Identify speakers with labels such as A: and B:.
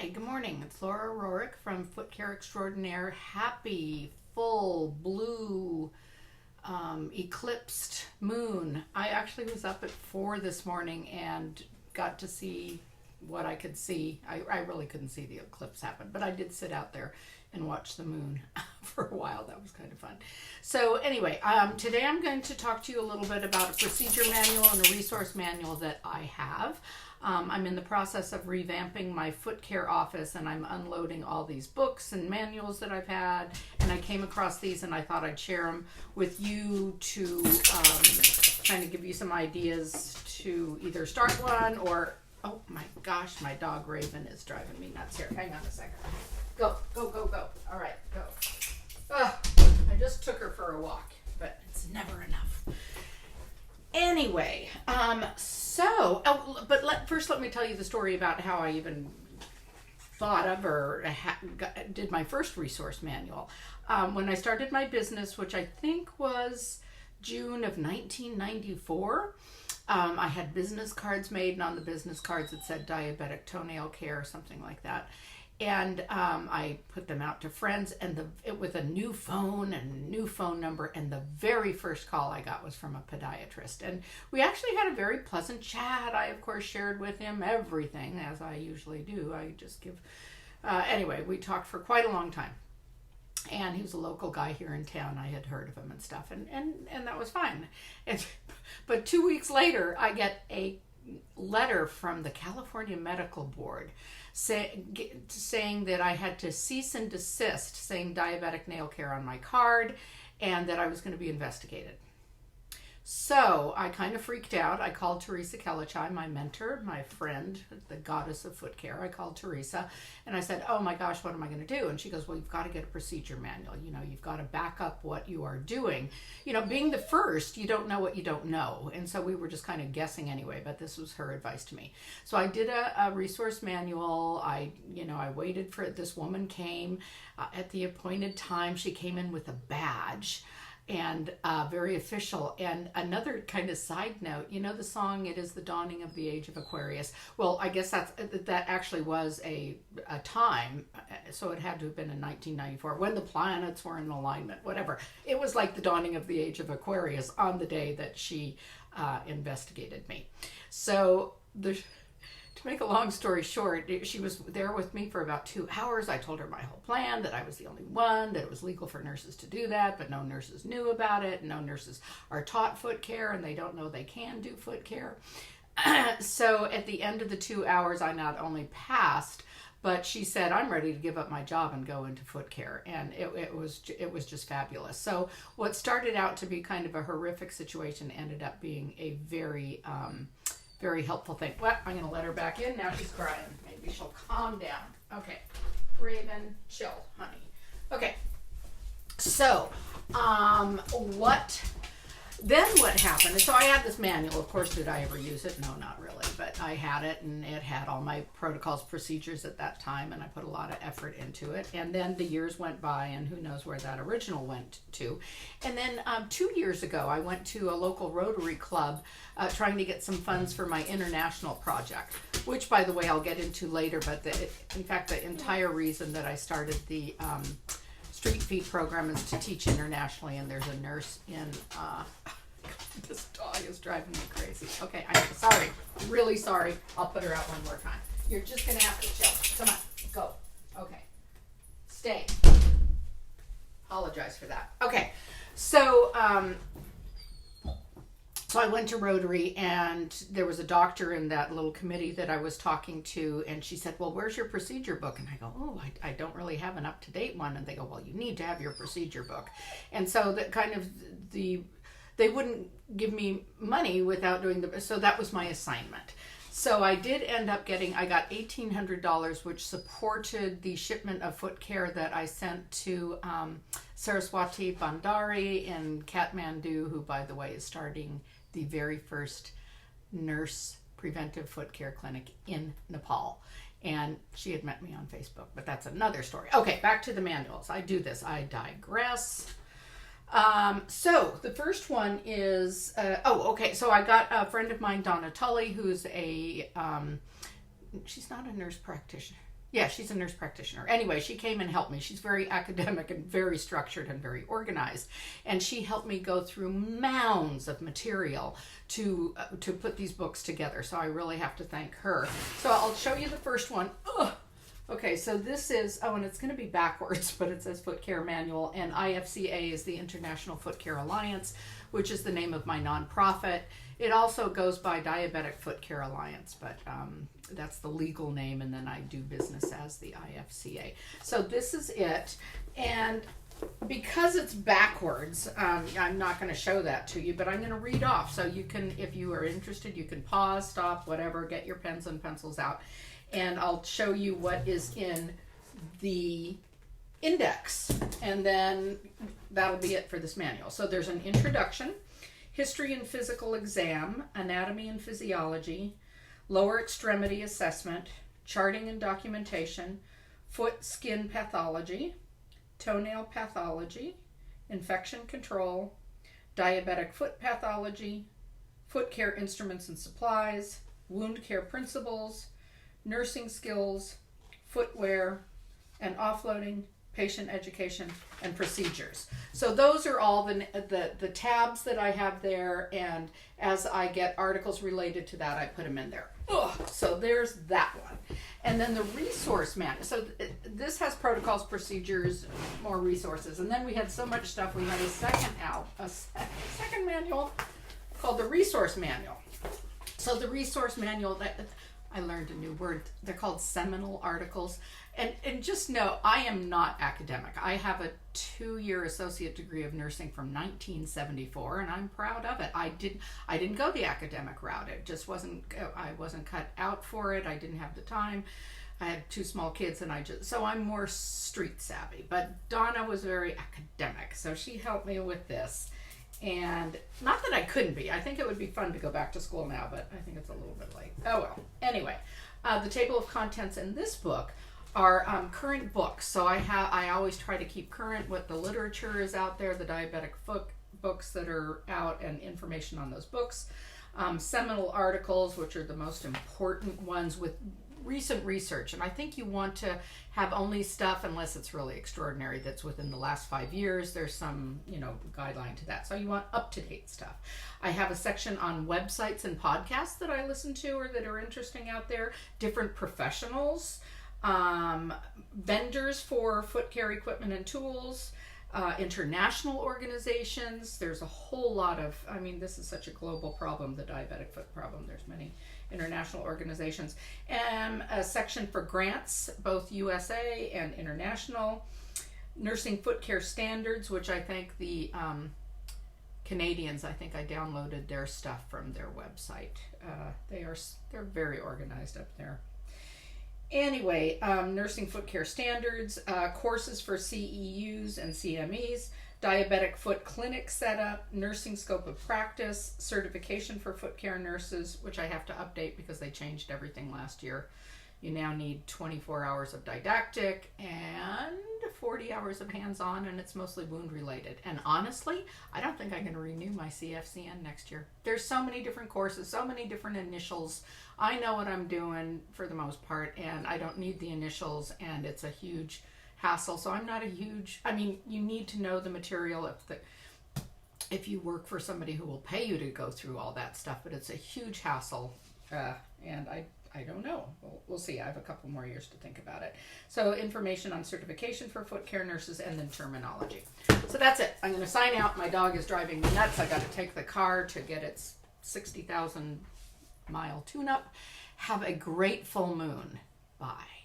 A: Hi, good morning. It's Laura Roehrick from Foot Care Extraordinaire. Happy full blue eclipsed moon. I actually was up at 4 this morning and got to see what I could see. I really couldn't see the eclipse happen, but I did sit out there and watch the moon for a while. That was kind of fun. So anyway, today I'm going to talk to you a little bit about a procedure manual and a resource manual that I have. I'm in the process of revamping my foot care office, and I'm unloading all these books and manuals that I've had, and I came across these and I thought I'd share them with you to kind of give you some ideas to either start one or, oh my gosh, my dog Raven is driving me nuts here. Hang on a second. Go, go, go, go. All right, go. I just took her for a walk, but it's never enough. Anyway, first let me tell you the story about how I even thought of or did my first resource manual. When I started my business, which I think was June of 1994, I had business cards made, and on the business cards it said diabetic toenail care or something like that. And I put them out to friends, and with a new phone and a new phone number, and the very first call I got was from a podiatrist. And we actually had a very pleasant chat. I, of course, shared with him everything, as I usually do. I just give... anyway, we talked for quite a long time. And he was a local guy here in town. I had heard of him and stuff, and that was fine. But 2 weeks later, I get a letter from the California Medical Board saying that I had to cease and desist saying diabetic nail care on my card, and that I was going to be investigated. So I kind of freaked out. I called Teresa Kellichai, my mentor, my friend, the goddess of foot care. I called Teresa and I said, oh my gosh, what am I going to do? And she goes, well, you've got to get a procedure manual. You know, you've got to back up what you are doing. You know, being the first, you don't know what you don't know. And so we were just kind of guessing anyway, but this was her advice to me. So I did a resource manual. I waited for it. This woman came at the appointed time. She came in with a badge. And very official. And another kind of side note, you know the song, It Is the Dawning of the Age of Aquarius? Well, I guess that actually was a time, so it had to have been in 1994, when the planets were in alignment, whatever. It was like the dawning of the Age of Aquarius on the day that she investigated me. So to make a long story short, she was there with me for about 2 hours. I told her my whole plan, that I was the only one, that it was legal for nurses to do that, but no nurses knew about it. No nurses are taught foot care, and they don't know they can do foot care. So at the end of the 2 hours, I not only passed, but she said, I'm ready to give up my job and go into foot care. And it was just fabulous. So what started out to be kind of a horrific situation ended up being a very helpful thing. Well, I'm going to let her back in. Now she's crying. Maybe she'll calm down. Okay. Raven, chill, honey. Okay. So, what happened? And so I had this manual. Of course, did I ever use it? No, not really. But I had it, and it had all my protocols, procedures at that time, and I put a lot of effort into it. And then the years went by, and who knows where that original went to. And then 2 years ago, I went to a local Rotary Club trying to get some funds for my international project, which, by the way, I'll get into later. But in fact, the entire reason that I started the Street Feet program is to teach internationally, and there's a nurse in... this dog is driving me crazy. Okay, I'm sorry. Really sorry. I'll put her out one more time. You're just going to have to chill. Come on. Go. Okay. Stay. Apologize for that. Okay. So I went to Rotary, and there was a doctor in that little committee that I was talking to, and she said, well, where's your procedure book? And I go, oh, I don't really have an up-to-date one. And they go, well, you need to have your procedure book. And so that kind of they wouldn't give me money without doing so that was my assignment. So I did end up I got $1,800, which supported the shipment of foot care that I sent to Saraswati Bandari in Kathmandu, who, by the way, is starting the very first nurse preventive foot care clinic in Nepal. And she had met me on Facebook, but that's another story. Okay, back to the manuals. I do this. I digress. So the first one is, so I got a friend of mine, Donna Tully, who's she's not a nurse practitioner. Yeah, she's a nurse practitioner. Anyway, she came and helped me. She's very academic and very structured and very organized. And she helped me go through mounds of material to put these books together. So I really have to thank her. So I'll show you the first one. Ugh. Okay, so this is, and it's going to be backwards, but it says Foot Care Manual, and IFCA is the International Foot Care Alliance, which is the name of my nonprofit. It also goes by Diabetic Foot Care Alliance, but that's the legal name, and then I do business as the IFCA. So this is it, and because it's backwards, I'm not going to show that to you, but I'm going to read off, so you can, if you are interested, you can pause, stop, whatever, get your pens and pencils out. And I'll show you what is in the index, and then that'll be it for this manual. So there's an introduction, history and physical exam, anatomy and physiology, lower extremity assessment, charting and documentation, foot skin pathology, toenail pathology, infection control, diabetic foot pathology, foot care instruments and supplies, wound care principles, nursing skills, footwear, and offloading, patient education, and procedures. So those are all the tabs that I have there, and as I get articles related to that, I put them in there. Ugh. So there's that one. And then the resource manual. So this has protocols, procedures, more resources. And then we had so much stuff, we had a second manual called the resource manual. So the resource manual, I learned a new word. They're called seminal articles. And just know, I am not academic. I have a 2-year associate degree of nursing from 1974, and I'm proud of it. I didn't go the academic route. It just wasn't, I wasn't cut out for it. I didn't have the time. I had 2 small kids, and so I'm more street savvy. But Donna was very academic, so she helped me with this. And not that I couldn't be. I think it would be fun to go back to school now, but I think it's a little bit late. Oh well. Anyway, the table of contents in this book are current books. So I always try to keep current what the literature is out there, the diabetic foot books that are out, and information on those books. Seminal articles, which are the most important ones with recent research, and I think you want to have only stuff, unless it's really extraordinary, that's within the last 5 years. There's some, guideline to that. So you want up-to-date stuff. I have a section on websites and podcasts that I listen to or that are interesting out there, different professionals, vendors for foot care equipment and tools, international organizations. There's a whole lot of, this is such a global problem, the diabetic foot problem. There's many international organizations, and a section for grants, both USA and international. Nursing foot care standards, which I think the Canadians, I think I downloaded their stuff from their website. They're very organized up there. Anyway, nursing foot care standards, courses for CEUs and CMEs, diabetic foot clinic setup, nursing scope of practice, certification for foot care nurses, which I have to update because they changed everything last year. You now need 24 hours of didactic and 40 hours of hands-on, and it's mostly wound related. And honestly, I don't think I'm going to renew my CFCN next year. There's so many different courses, so many different initials. I know what I'm doing for the most part, and I don't need the initials, and it's a huge hassle. So I'm not you need to know the material if you work for somebody who will pay you to go through all that stuff, but it's a huge hassle, and I don't know. We'll see. I have a couple more years to think about it. So information on certification for foot care nurses, and then terminology. So that's it. I'm going to sign out. My dog is driving me nuts. I got to take the car to get its 60,000 mile tune-up. Have a great full moon. Bye.